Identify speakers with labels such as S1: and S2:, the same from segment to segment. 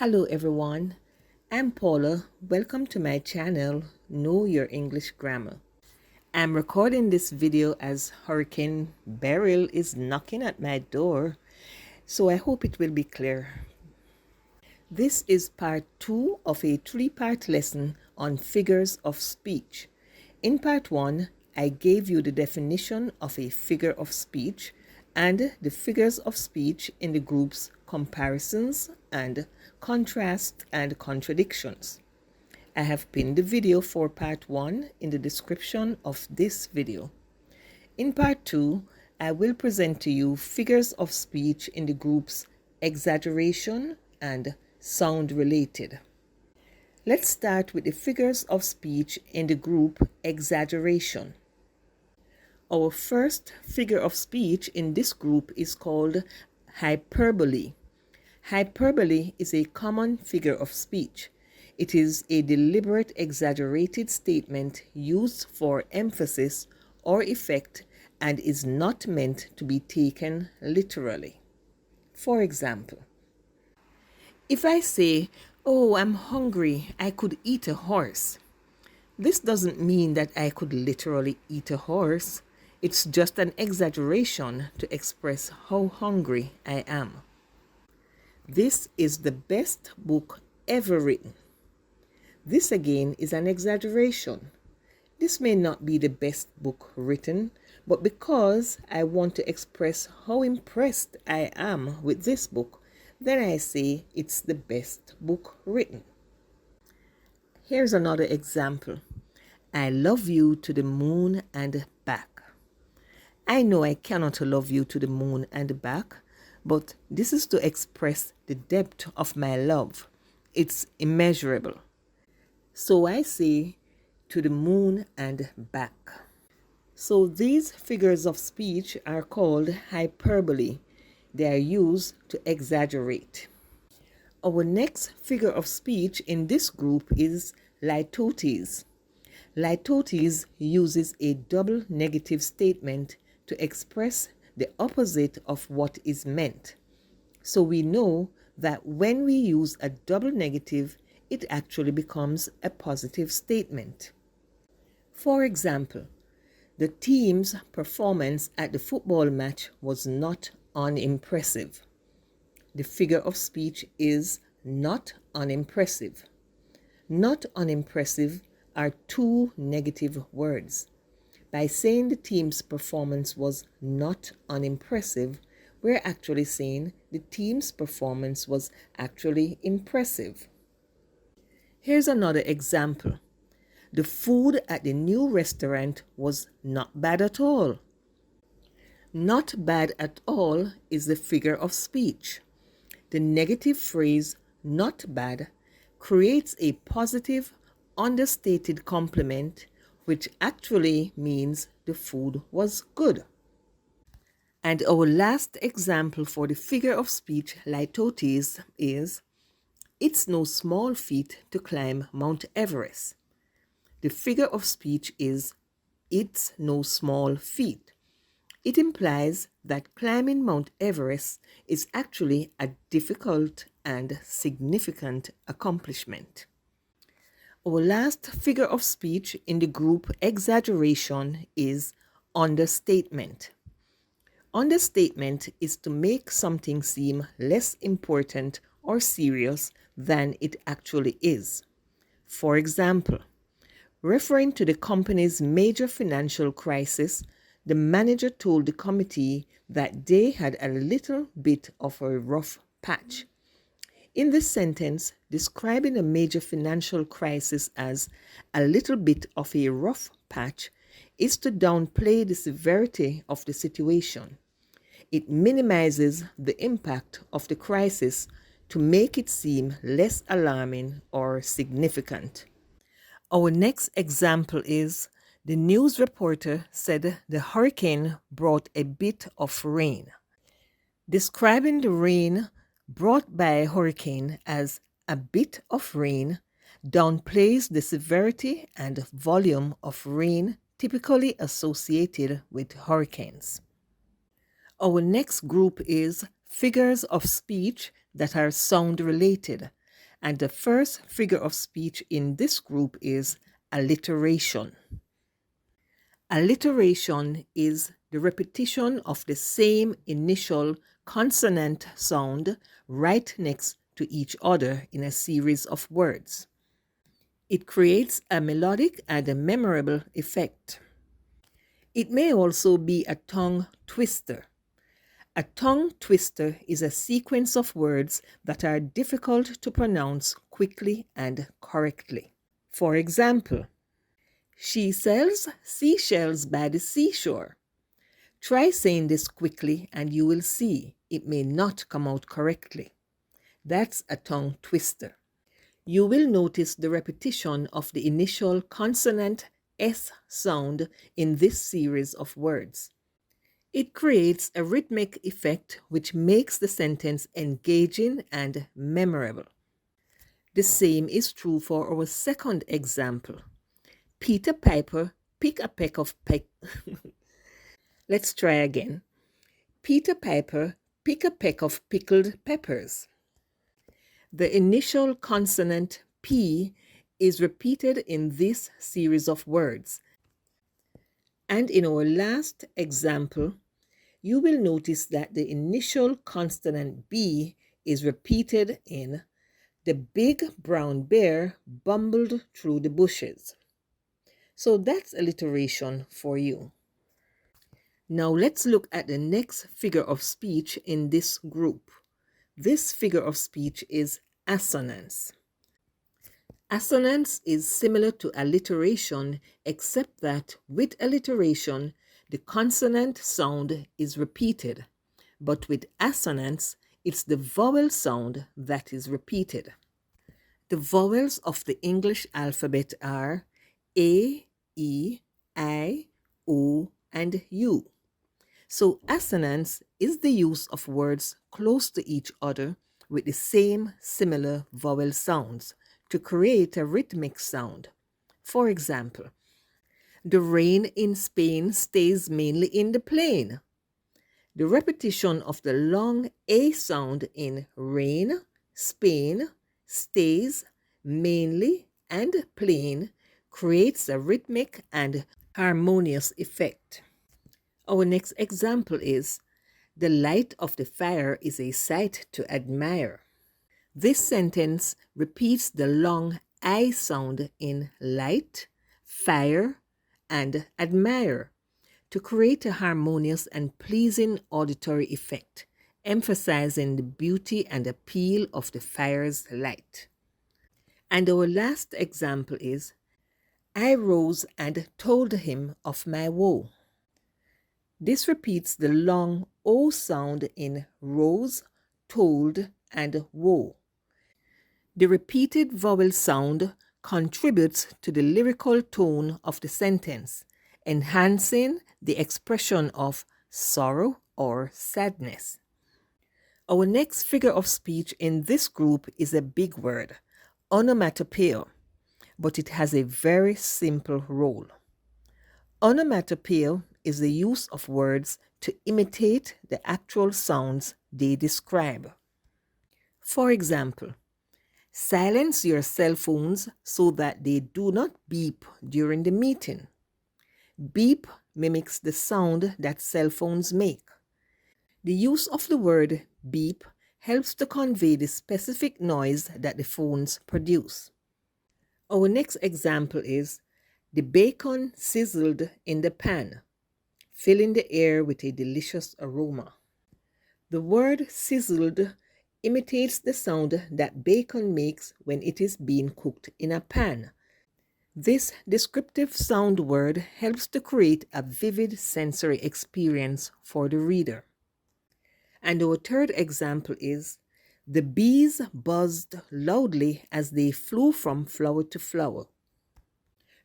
S1: Hello everyone, I'm Paula. Welcome to my channel, Know Your English Grammar. I'm recording this video as Hurricane Beryl is knocking at my door, so I hope it will be clear. This is part 2 of a 3-part lesson on figures of speech. In part 1, I gave you the definition of a figure of speech and the figures of speech in the groups comparisons and contrast and contradictions. I have pinned the video for part 1 in the description of this video. In part 2, I will present to you figures of speech in the groups exaggeration and sound related. Let's start with the figures of speech in the group exaggeration. Our first figure of speech in this group is called hyperbole. Hyperbole is a common figure of speech. It is a deliberate exaggerated statement used for emphasis or effect and is not meant to be taken literally. For example, if I say, "Oh, I'm hungry, I could eat a horse," this doesn't mean that I could literally eat a horse. It's just an exaggeration to express how hungry I am. This is the best book ever written. This again is an exaggeration. This may not be the best book written, but because I want to express how impressed I am with this book, then I say it's the best book written. Here's another example. I love you to the moon and back. I know I cannot love you to the moon and back, but this is to express the depth of my love. It's immeasurable. So I say to the moon and back. So these figures of speech are called hyperbole. They are used to exaggerate. Our next figure of speech in this group is litotes. Litotes uses a double negative statement to express the opposite of what is meant. So we know that when we use a double negative, it actually becomes a positive statement. For example, the team's performance at the football match was not unimpressive. The figure of speech is not unimpressive. Not unimpressive are two negative words. By saying the team's performance was not unimpressive, we're actually saying the team's performance was actually impressive. Here's another example. The food at the new restaurant was not bad at all. Not bad at all is the figure of speech. The negative phrase not bad creates a positive, understated compliment which actually means the food was good. And our last example for the figure of speech litotes is, it's no small feat to climb Mount Everest. The figure of speech is, it's no small feat. It implies that climbing Mount Everest is actually a difficult and significant accomplishment. Our last figure of speech in the group exaggeration is understatement. Understatement is to make something seem less important or serious than it actually is. For example, referring to the company's major financial crisis, the manager told the committee that they had a little bit of a rough patch. In this sentence, describing a major financial crisis as a little bit of a rough patch is to downplay the severity of the situation. It minimizes the impact of the crisis to make it seem less alarming or significant. Our next example is, the news reporter said the hurricane brought a bit of rain. Describing the rain brought by a hurricane as a bit of rain downplays the severity and volume of rain typically associated with hurricanes. Our next group is figures of speech that are sound related. And the first figure of speech in this group is alliteration. Alliteration is the repetition of the same initial consonant sound right next to each other in a series of words. It creates a melodic and a memorable effect. It may also be a tongue twister. A tongue twister is a sequence of words that are difficult to pronounce quickly and correctly. For example, she sells seashells by the seashore. Try saying this quickly and you will see it may not come out correctly. That's a tongue twister. You will notice the repetition of the initial consonant S sound in this series of words. It creates a rhythmic effect which makes the sentence engaging and memorable. The same is true for our second example. Peter Piper pick a peck of Let's try again. Peter Piper pick a peck of pickled peppers. The initial consonant P is repeated in this series of words. And in our last example, you will notice that the initial consonant B is repeated in the big brown bear bumbled through the bushes. So that's alliteration for you. Now let's look at the next figure of speech in this group. This figure of speech is assonance. Assonance is similar to alliteration, except that with alliteration, the consonant sound is repeated, but with assonance, it's the vowel sound that is repeated. The vowels of the English alphabet are A, E, I, O, and U. So assonance is the use of words close to each other with the same similar vowel sounds to create a rhythmic sound. For example, the rain in Spain stays mainly in the plain. The repetition of the long A sound in rain, Spain, stays, mainly, and plain creates a rhythmic and harmonious effect. Our next example is, the light of the fire is a sight to admire. This sentence repeats the long I sound in light, fire, and admire to create a harmonious and pleasing auditory effect, emphasizing the beauty and appeal of the fire's light. And our last example is, I rose and told him of my woe. This repeats the long O sound in rose, told, and woe. The repeated vowel sound contributes to the lyrical tone of the sentence, enhancing the expression of sorrow or sadness. Our next figure of speech in this group is a big word, onomatopoeia, but it has a very simple role. Onomatopoeia is the use of words to imitate the actual sounds they describe. For example, silence your cell phones so that they do not beep during the meeting. Beep mimics the sound that cell phones make. The use of the word beep helps to convey the specific noise that the phones produce. Our next example is, the bacon sizzled in the pan, filling the air with a delicious aroma. The word sizzled imitates the sound that bacon makes when it is being cooked in a pan. This descriptive sound word helps to create a vivid sensory experience for the reader. And our third example is, the bees buzzed loudly as they flew from flower to flower.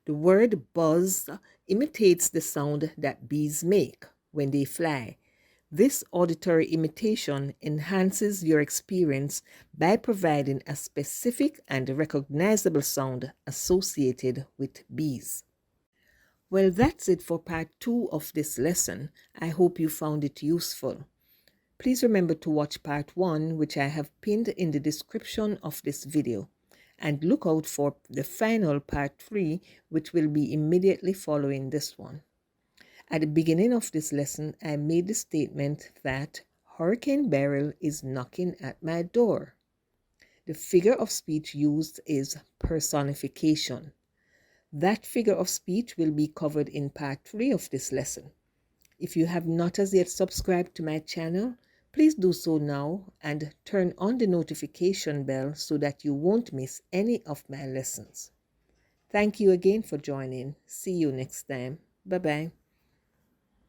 S1: The word buzz imitates the sound that bees make when they fly. This auditory imitation enhances your experience by providing a specific and recognizable sound associated with bees. Well, that's it for part 2 of this lesson. I hope you found it useful. Please remember to watch part 1, which I have pinned in the description of this video, and look out for the final part 3, which will be immediately following this one. At the beginning of this lesson, I made the statement that Hurricane Beryl is knocking at my door. The figure of speech used is personification. That figure of speech will be covered in part 3 of this lesson. If you have not as yet subscribed to my channel, please do so now and turn on the notification bell so that you won't miss any of my lessons. Thank you again for joining. See you next time. Bye-bye.